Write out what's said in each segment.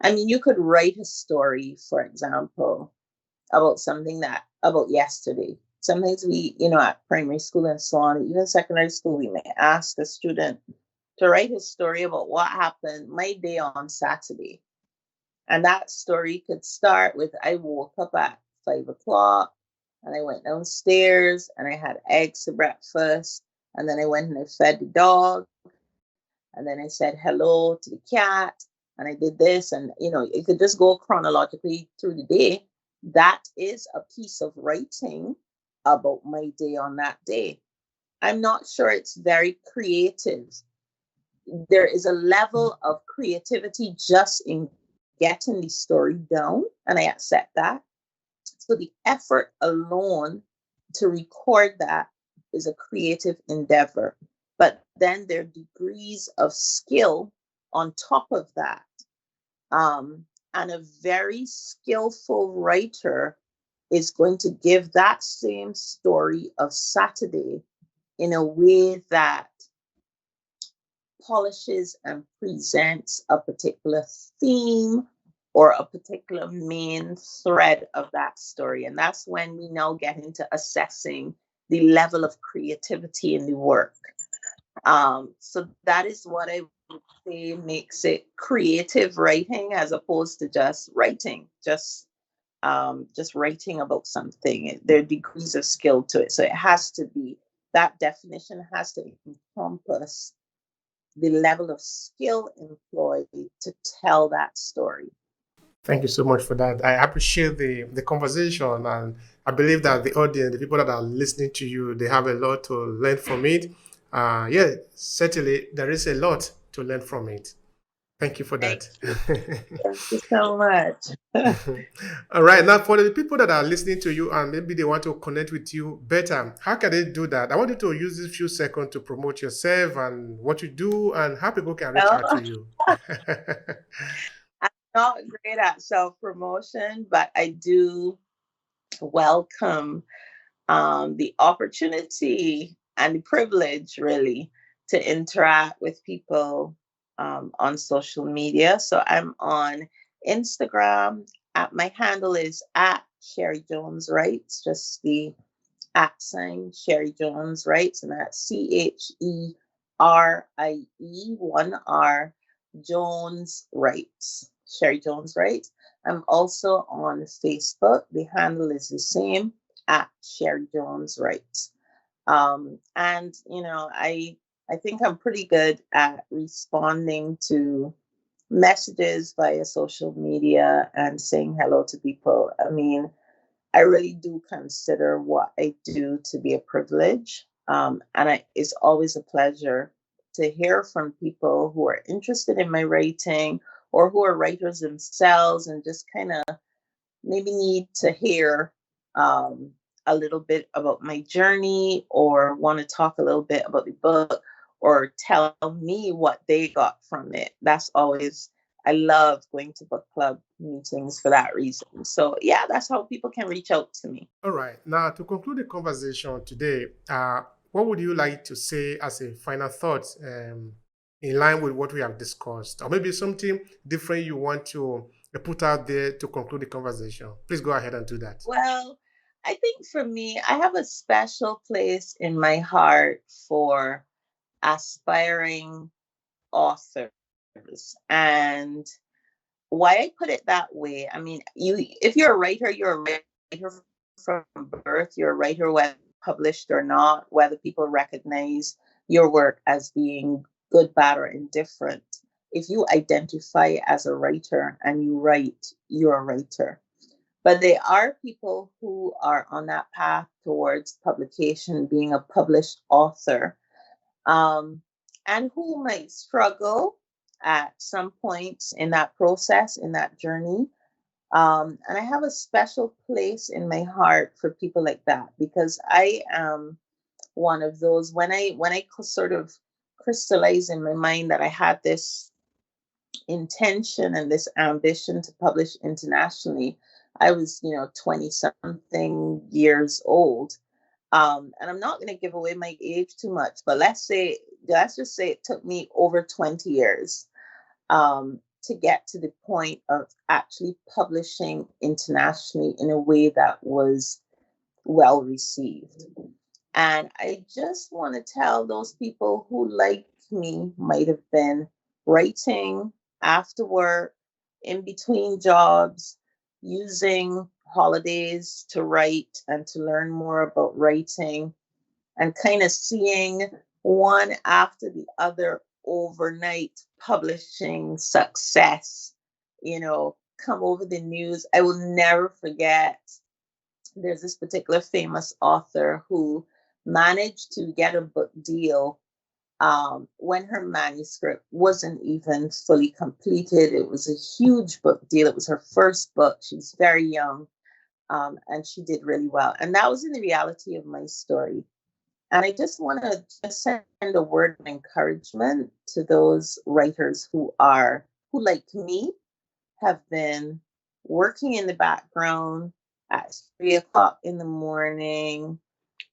I mean, you could write a story, for example, about about yesterday. Sometimes we, at primary school and so on, even secondary school, we may ask a student to write a story about what happened my day on Saturday. And that story could start with, I woke up at 5 o'clock and I went downstairs and I had eggs for breakfast. And then I went and I fed the dog. And then I said hello to the cat. And I did this. And, it could just go chronologically through the day. That is a piece of writing about my day on that day. I'm not sure it's very creative. There is a level of creativity just in getting the story down, and I accept that. So the effort alone to record that is a creative endeavor. But then there are degrees of skill on top of that. And a very skillful writer is going to give that same story of Saturday in a way that polishes and presents a particular theme or a particular main thread of that story. And that's when we now get into assessing the level of creativity in the work. So that is what I would say makes it creative writing as opposed to just writing, just writing about something. There are degrees of skill to it. So it has to be, that definition has to encompass the level of skill employed to tell that story. Thank you so much for that. I appreciate the conversation, and I believe that the audience, the people that are listening to you, they have a lot to learn from it. Yeah, certainly there is a lot to learn from it. Thank you for Thank that. you. Thank you so much. All right, now for the people that are listening to you and maybe they want to connect with you better, how can they do that? I want you to use this few seconds to promote yourself and what you do and how people can reach out Well, to you. I'm not great at self promotion, but I do welcome the opportunity and the privilege, really, to interact with people on social media. So I'm on Instagram. My handle is at Cherie Jones Writes, just the at sign Cherie Jones Writes, and that's CHERIE, one R, Jones Writes, Cherie Jones Writes. I'm also on Facebook. The handle is the same, at Cherie Jones Writes. And I think I'm pretty good at responding to messages via social media and saying hello to people. I mean, I really do consider what I do to be a privilege. It's always a pleasure to hear from people who are interested in my writing or who are writers themselves and just kind of maybe need to hear um, a little bit about my journey or want to talk a little bit about the book or tell me what they got from it. That's always, I love going to book club meetings for that reason. So, yeah, that's how people can reach out to me. All right. Now, to conclude the conversation today, what would you like to say as a final thought in line with what we have discussed? Or maybe something different you want to put out there to conclude the conversation? Please go ahead and do that. Well, I think for me, I have a special place in my heart for aspiring authors. And why I put it that way, I mean, if you're a writer, you're a writer from birth, you're a writer whether published or not, whether people recognize your work as being good, bad, or indifferent. If you identify as a writer and you write, you're a writer. But there are people who are on that path towards publication, being a published author, um, and who might struggle at some points in that process, in that journey. And I have a special place in my heart for people like that because I am one of those. When I sort of crystallize in my mind that I had this intention and this ambition to publish internationally, I was 20 something years old. And I'm not going to give away my age too much, but let's just say it took me over 20 years. Um, to get to the point of actually publishing internationally in a way that was well received. And I just want to tell those people who, like me, might have been writing after work, in between jobs, using holidays to write and to learn more about writing, and kind of seeing one after the other overnight publishing success, come over the news. I will never forget, there's this particular famous author who managed to get a book deal when her manuscript wasn't even fully completed. It was a huge book deal. It was her first book. She was very young, and she did really well. And that was in the reality of my story. And I just want to just send a word of encouragement to those writers who, like me, have been working in the background at 3 o'clock in the morning,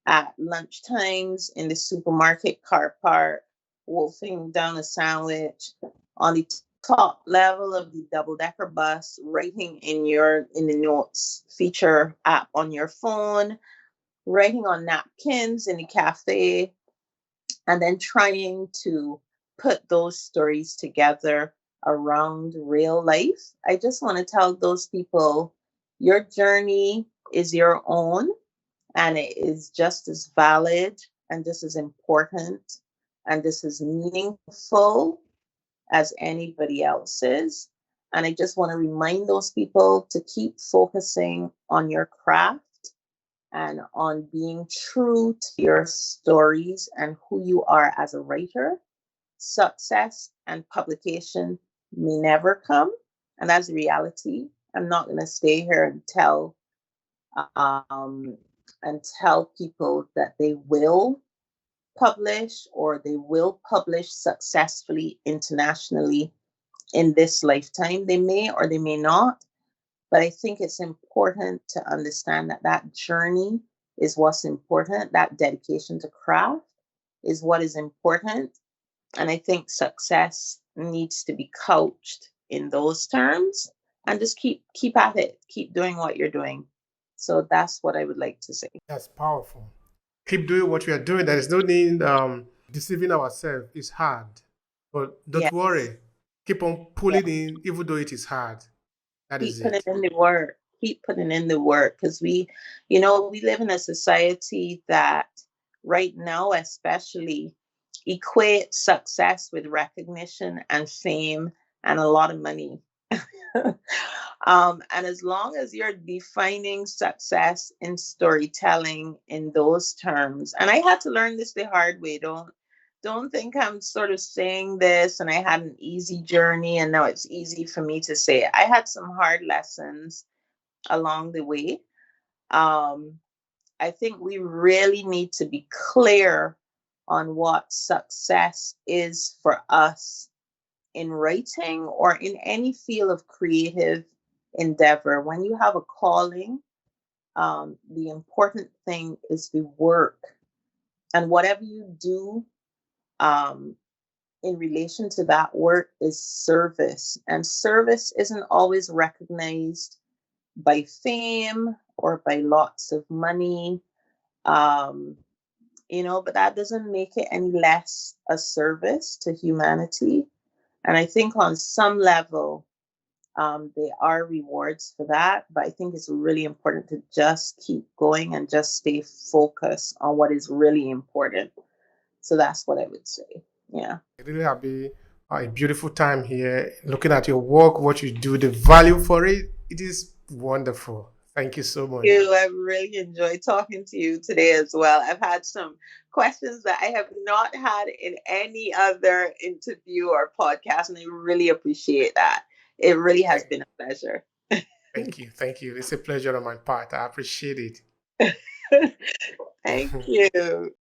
at lunchtimes in the supermarket car park, wolfing down a sandwich, on the top level of the double-decker bus, writing in the notes feature app on your phone, writing on napkins in the cafe, and then trying to put those stories together around real life. I just want to tell those people, your journey is your own, and it is just as valid and just as important and just as meaningful as anybody else's. And I just want to remind those people to keep focusing on your craft and on being true to your stories and who you are as a writer. Success and publication may never come, and that's reality. I'm not going to stay here um, and tell people that they will publish or they will publish successfully internationally in this lifetime. They may or they may not. But I think it's important to understand that that journey is what's important. That dedication to craft is what is important. And I think success needs to be couched in those terms, and just keep at it. Keep doing what you're doing. So that's what I would like to say. That's powerful. Keep doing what we are doing. There is no need deceiving ourselves. It's hard, but don't Yes. worry. Keep on pulling in, even though it is hard. That is Keep putting it. in the work. Keep putting in the work, because we live in a society that right now especially equate success with recognition and fame and a lot of money. And as long as you're defining success in storytelling in those terms, and I had to learn this the hard way. Don't think I'm sort of saying this and I had an easy journey and now it's easy for me to say it. I had some hard lessons along the way. Um, I think we really need to be clear on what success is for us in writing or in any field of creative endeavor. When you have a calling, the important thing is the work. And whatever you do um, in relation to that work is service. And service isn't always recognized by fame or by lots of money. Um, but that doesn't make it any less a service to humanity. And I think on some level, there are rewards for that. But I think it's really important to just keep going and just stay focused on what is really important. So that's what I would say. Yeah. I really have a beautiful time here looking at your work, what you do, the value for it. It is wonderful. Thank you so much. I've really enjoyed talking to you today as well. I've had some questions that I have not had in any other interview or podcast, and I really appreciate that. It really has Thank, been a pleasure. thank you. Thank you. It's a pleasure on my part. I appreciate it. Thank you.